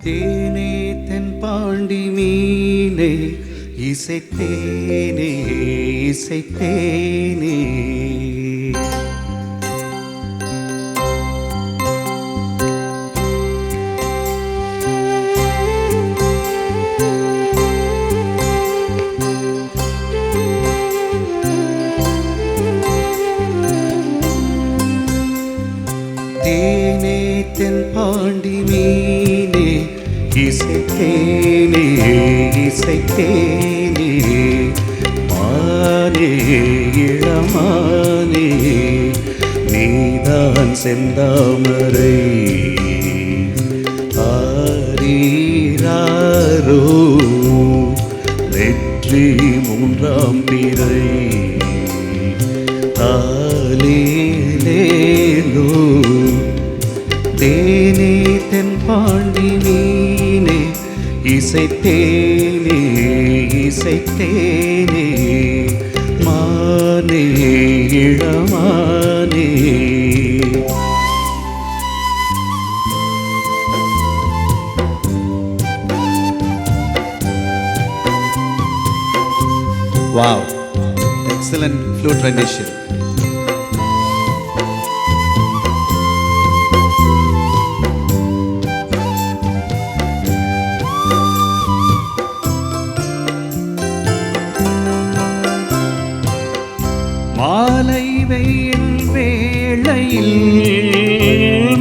தேனே தென்பாண்டி மீனே இசைத்தேனே இசைத்தேனே. தேனே தென்பாண்டி மீனே இசைத்தேனே இசைத்தேனே. மானே இளமானே நீதான் செந்தாமரை. ஆரீராரோ வெற்றி மூன்றாம் பிறை. ஆலேலேலோ தேனே தென்பாண்டி மீனே இசைத்தேனே இசைத்தேனே. மானே இளமானே. Wow, excellent flute rendition. மாலை வெயில் வேளையில்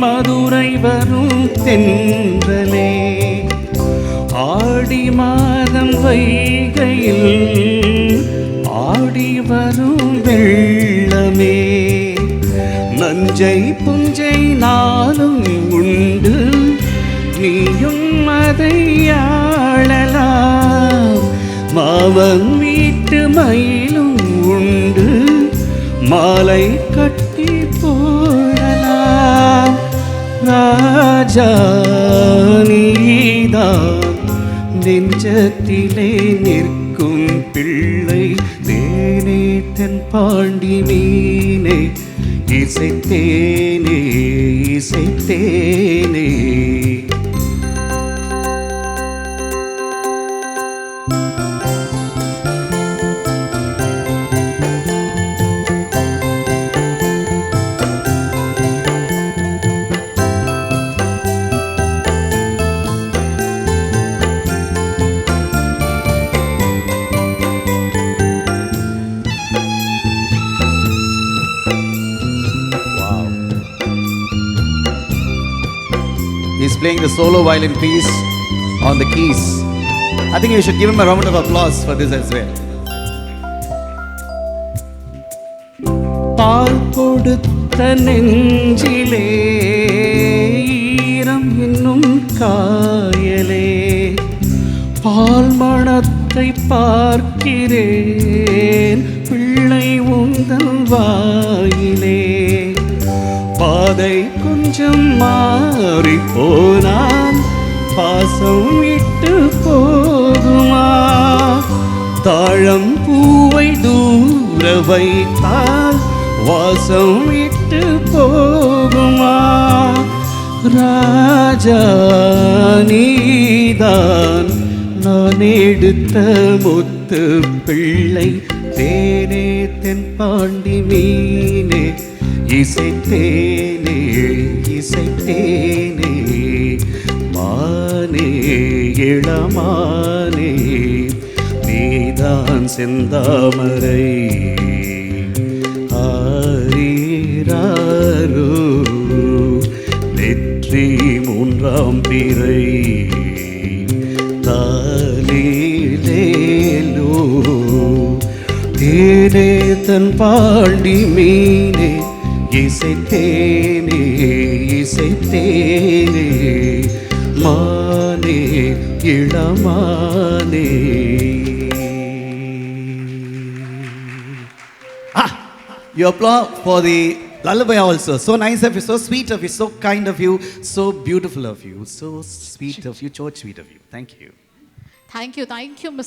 மதுரை வரும் தென்றலே. ஆடி மாதம் வைகையில் ஆடி வரும் வெள்ளமே. நஞ்சை புஞ்சை நாளும் உண்டு நீயும் அதை ஆளலாம். மாவன் வீட்டு மயிலும் உண்டு மாலை கட்டி போடலாம். ராஜா நீதான் நெஞ்சத்திலே நிற்கும் பிள்ளை. தேனே தென்பாண்டி மீனே இசைத்தேனே இசைத்தேனே. He's playing the solo violin piece on the keys. I think you should give him a round of applause for this as well. பால் கொடுத்த நெஞ்சிலே ஈரம் என்னும் காயலே. பால் மணத்தை பார்க்கிறேன் பிள்ளை உந்தன் வாயிலே. பாதை கொஞ்சம் மாறி போனான் பாசம் விட்டு போகுமா. தாழம் பூவை தூர வைத்தால் வாசம் விட்டு போகுமா. ராஜா நீதான் நான் எடுத்த முத்து பிள்ளை. தேனே தென்பாண்டி மீனே இசைத்தேனே இசைத்தேனே. மானே இளமானே நீதான் செந்தாமரை. ஆரீராரோ வெற்றி மூன்றாம் பிறை. தாலேலேலோ தேனே தென்பாண்டி மீனே இசைத்தேனே இசைத்தேனே. மானே இளமானே. You applaud for the lullaby also. So nice of you, so sweet of you, so kind of you, so beautiful of you, so sweet of you, so sweet of you. Thank you. Thank you, Mr.